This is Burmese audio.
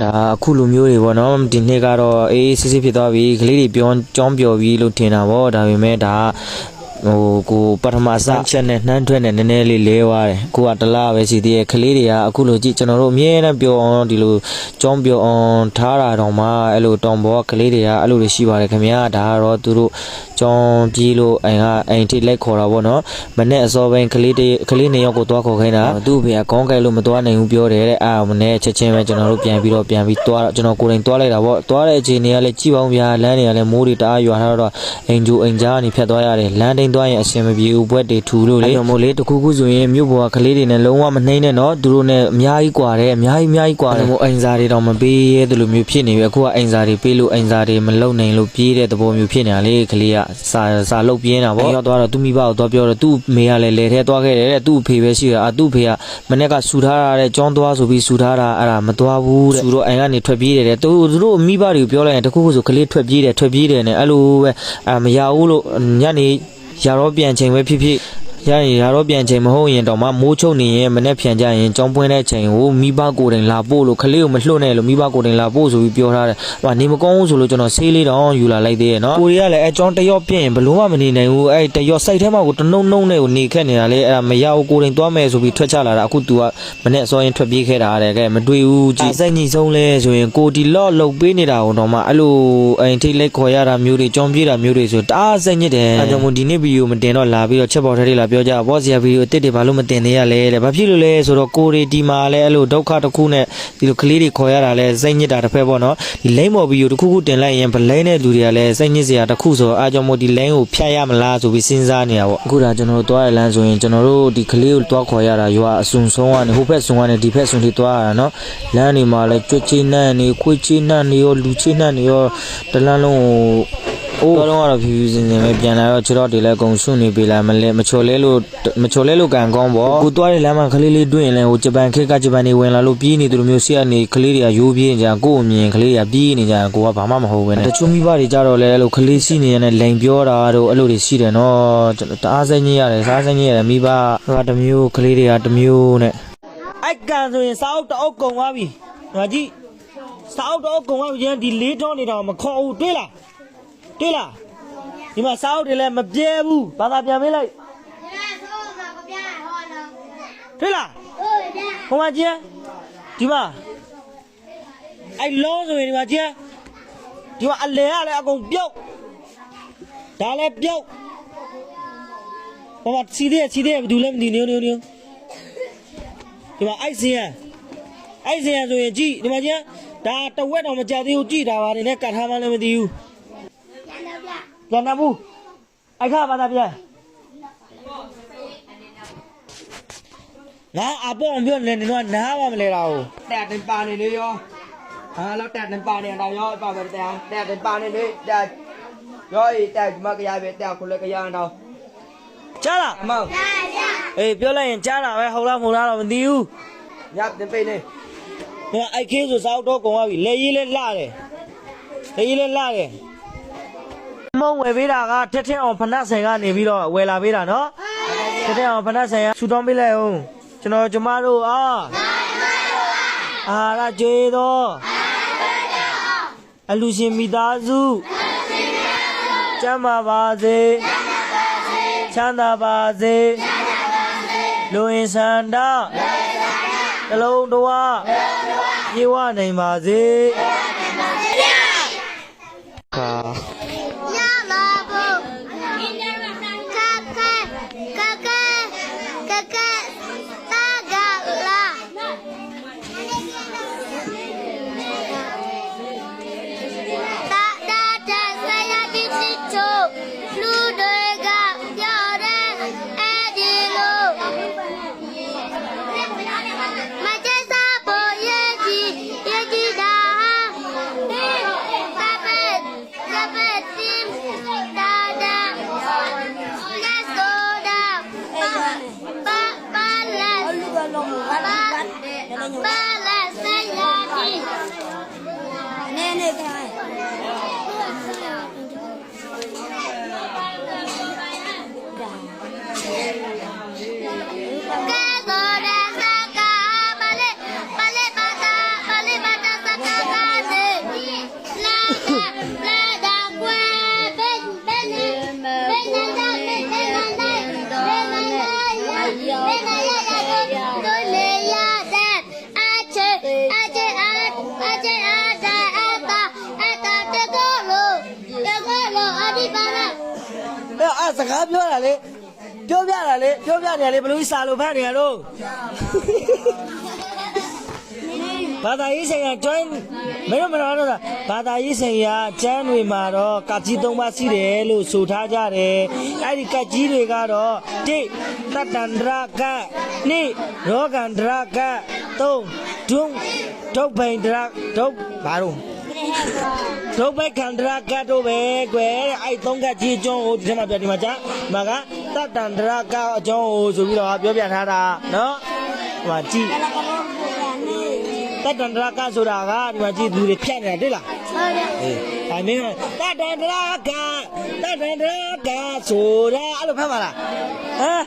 ဒါအခုလူမျိုးတွေပေါ့နော်ဒီနေ့ကတော့အေးစစ်စစ်ဖြစ်သွားပြီကလေးတွေပြောကြောင်းပြောပြီးလို့ထင်တာပေါ့ဒါပေမဲ့ဒါဟိုကိုပထမစချက်နဲ့နှမ်းထွက်နဲ့နည်းနည်းလေးလဲသွားတယ်ကိုကတလားပဲရှိသေးရဲ့ကလေးတွေကအခုလိုကြည့်ကျွန်တော်တို့အမြဲတမ်းပြောအောင်ဒီလိုကြောင်းပြောအောင်ထားတာတော့မှအဲ့လိုတောင်ပေါ်ကလေးတွေကအဲ့လိုတွေရှိပါတယ်ခင်ဗျာဒါကတော့သူတို့ကြောင်းပြေးလို့အိမ်ထိလိုက်ခေါ်တာပေါ့နော်မနေ့အစောပိုင်းကလေး2ယောက်ကိုသွားခေါ်ခိုင်းတာသူ့ဖေကခေါင်းကိုက်လို့မသွားနိုင်ဘူးပြောတယ်တဲ့မနေ့ချက်ချင်းပဲကျွန်တော်တို့ပြန်ပြီးသွားကျွန်တော်ကိုယ်တိုင်သွားလိုက်တာပေါ့သွားတဲ့အခြေအနေကလည်းကြည့်ပါဦးဗျာလမ်းတွေကလည်းမိုးတွေတအားရွာထားတော့အိမ်ကြားကနေဖြတ်သွားရတယ်လမ်းတိုင်းသွားရင်အဆင်မပြေဘူးဘွက်တွေထူလို့လေမို့လေတခုခုဆိုရင်မြို့ပေါ်ကကလေးတွေနဲ့လုံးဝမနှိမ့်နဲ့နော်သူတို့နဲ့အများကြီးกว่าတယ်အများကြီးกว่าတယ်မို့အိမ်စာတွေတော့မပေးရဲလိုမျိုးဖြစ်နေပြီအခုကအိမ်စာတွေပေးလို့အိမ်စာတွေမလုံနိုင်လို့ပြေးတဲ့သဘောမျိုးဖြစ်နေတာလေကလေးကစာလုတ်ပြင်းတာပေါ့ရောက်သွားတော့သူ့မိဘကိုသွားပြောတော့သူ့မေကလည်းလဲထဲသွားခဲ့တယ်တဲ့သူ့ဖေပဲရှိတာသူ့ဖေကမနေ့ကဆူထားတာတဲ့ကြောင်းသွားဆိုပြီးဆူထားတာအဲ့ဒါမသွားဘူးတဲ့ဆူတော့အိမ်ကနေထွက်ပြေးတယ်တဲ့သူတို့မိဘတွေကိုပြောလိုက်ရင်တခုခုဆိုကလေးထွက်ပြေးတယ်နဲ့အဲ့လိုပဲမရဘူးလို့ညနေရတော့ပြန်ချိန်ပဲဖြစ်ရရင်ရတော့ပြန်ချိန်မဟုတ်ရင်တော့မှမိုးချုပ်နေရင်မနဲ့ဖြန်ကြရင်ကြောင်းပွင့်တဲ့ချိန်ကိုမိဘကိုယ်တိုင်လာပို့လို့ခလေးကိုမလွတ်နဲ့လို့မိဘကိုယ်တိုင်လာပို့ဆိုပြီးပြောထားတယ်။နေမကောင်းဘူးဆိုလို့ကျွန်တော်ဆေးလေးတောင်ယူလာလိုက်သေးရဲ့နော်။ကိုရီးကလည်းအကြောင်းတရော့ပြင်းဘလို့မှမနေနိုင်ဘူး။တရော့စိုက်ထဲမှာကိုတနှုံနဲ့ကိုနေခက်နေတာလေအဲ့ဒါမရဘူးကိုယ်တိုင်သွားမယ်ဆိုပြီးထွက်ချလာတာအခု तू ကမနဲ့အစောရင်ထွက်ပြေးခဲ့တာတဲ့ကဲမတွေ့ဘူးကြည်စိတ်ညှိဆုံးလဲဆိုရင်ကိုဒီလော့လုတ်ပေးနေတာတော့မှအဲ့လိုအိမ်ထိတ်လိုက်ခေါ်ရတာမျိုးတွေကြောင်းပြေးတာမျိုးတွေဆိုတအားစိတ်ညစ်တယ်။အဲကြောင့်မို့ဒီနေ့ဗီဒီယိုမတင်တော့လာပြီးတော့ချက်ပေါ်ထဲလာပြောကြဘောဆရာဗီဒီယိုတစ်တွေဘာလို့မတင်သေးရလဲတဲ့ဘာဖြစ်လို့လဲဆိုတော့ကိုရီဒီမာလဲအဲ့လိုဒုက္ခတစ်ခုနဲ့ဒီလိုကလေးတွေခေါ်ရတာလဲစိတ်ညစ်တာတစ်ဖက်ပေါ့နော်ဒီလိမ့်မော်ဗီဒီယိုတစ်ခုတင်လိုက်ရင်ဗလိမ့်တဲ့လူတွေကလဲစိတ်ညစ်စရာတစ်ခုဆိုအားကြောင့်မို့ဒီလိမ့်ကိုဖြတ်ရမလားဆိုပြီးစဉ်းစားနေတာပေါ့အခုဒါကျွန်တော်တို့သွားရလမ်းဆိုရင်ကျွန်တော်တို့ဒီကလေးကိုသွားခေါ်ရတာရွာအစုံဆုံးကနေဟိုဘက်စုံကနေဒီဘက်စုံထိသွားရတာနော်လမ်းတွေမှာလဲကြွချေးနှံ့နေခွေးချေးနှံ့နေရောလူချေးနှံ့နေရောတလန်းလုံးတော့ကတော့ဖြူဖြူစင်စင်ပဲပြန်လာတော့ခြေတော့တွေလည်းအကုန်ဆွနေပြီလားမချော်လဲလို့ကန်ကောင်းပေါ့ကိုသွားတဲ့လမ်းမှာကလေးလေးတွေ့ရင်လည်းဟိုဂျပန်ခေတ်ကဂျပန်နေဝင်လာလို့ပြေးနေသူတို့မျိုးဆီကနေကလေးတွေကရိုးပြေးနေကြကို့အမြင်ကလေးတွေကပြေးနေကြကိုကဘာမှမဟုတ်ပဲနဲ့တချို့မိဘတွေကြတော့လဲအဲ့လိုကလေးစီးနေရတဲ့လိန်ပြောတာတို့အဲ့လိုတွေရှိတယ်နော်ကျွန်တော်တအားစိတ်ညစ်ရတယ်စားစိတ်ညစ်ရတယ်မိဘကတစ်မျိုးကလေးတွေကတစ်မျိုးနဲ့အဲ့ကန်ဆိုရင်စားအုပ်တအုပ်ကုန်သွားပြီဟာကြည့်စားအုပ်တအုပ်ကုန်သွားပြီဒီလေးထောင်းနေတာမခေါ်ဘူးတွေ့လားဒီမှာစားအုပ်တွေလည်းမပြဲဘူးဘာသာပြန်ပေးလိုက်တွေ့လားဟိုမှာကျင်းဒီမှာအဲ့လုံးဆိုရင်ဒီမှာကျင်းဒီမှာအလဲကလည်းအကုန်ပြုတ်ဒါလည်းပြုတ်ဟိုမှာစီးသေးဘယ်သူလဲမသိနေဒီမှာအိုက်စင်ဆိုရင်ကြည့်ဒီမှာကျင်းဒါတဝက်တော့မကြသေးဘူးကြည့်တာပါနေနဲ့ကတ်ထားမှလည်းမသိဘူးပြန်နေဘူးအိုက်ခါဘာသာပြန်ငါအပေါ်ပြောနေနေတော့နားမလဲတော့တက်တင်ပါနေလေရောဟာတော့တက်တင်ပါနေတော့ရောပါပဲတက်တင်ပါနေလေတက်ရောတက်ဒီမှာကြရပဲတက်ခုလည်းကြရတော့ကြားလားအမောင်အေးပြောလိုက်ရင်ကြားတာပဲဟုတ်လားမဟုတ်လားတော့မသိဘူးညတင်ပိတ်နေငါအိုက်ခေးဆိုစောက်တော့ကုန်သွားပြီလေကြီးလဲလှတယ်မုံဝယ်ပေးတာကထက်အောင်ဖနက်ဆိုင်ကနေပြီးတော့ဝယ်လာပေးတာနော်ထက်အောင်ဖနက်ဆိုင်ကဆူတောင်းပေးလိုက်အောင်ကျမတို့အာရကျေတော့အလူရှင်မိသားစုကျမ်းပါပါစေချမ်းသာပါစေလူရင်ဆန္ဒတလုံးတော်ပြေဝနိုင်ပါစေက ကားပြောတာလေပြောပြတာလေပြောပြနေလေဘလို့စာလို့ဖတ်နေရတော့ဘာသာရေးဆိုင်ရာကျွမ်းမင်းတို့မတော်တော့ဘာသာရေးဆိုင်ရာကျမ်းတွေမှာတော့ကကြီး၃ပါးရှိတယ်လို့ဆိုထားကြတယ်အဲ့ဒီကကြီးတွေကတော့1တတ္တန္တရက2ရောဂန္တရက3ဒုဗိန္ဒရဒုဘာလို့ဒုဗိခန္တရကတို့ပဲကွယ်အဲ့၃ကကြီးအကျုံးကိုဒီထဲမှာပြဒီမှာကြာဒီမှာကတတ္တန္တရကအကျုံးကိုဆိုပြီးတော့ပြောပြထားတာနော်ဟိုကြည့်တတ္တန္တရကဆိုတာကဒီမှာကြည့်သူတွေဖြတ်နေတာတွေ့လားဟုတ်တယ်အေးဒါမင်းတတ္တန္တရကဆိုတာအဲ့လိုဖတ်ပါလားဟမ်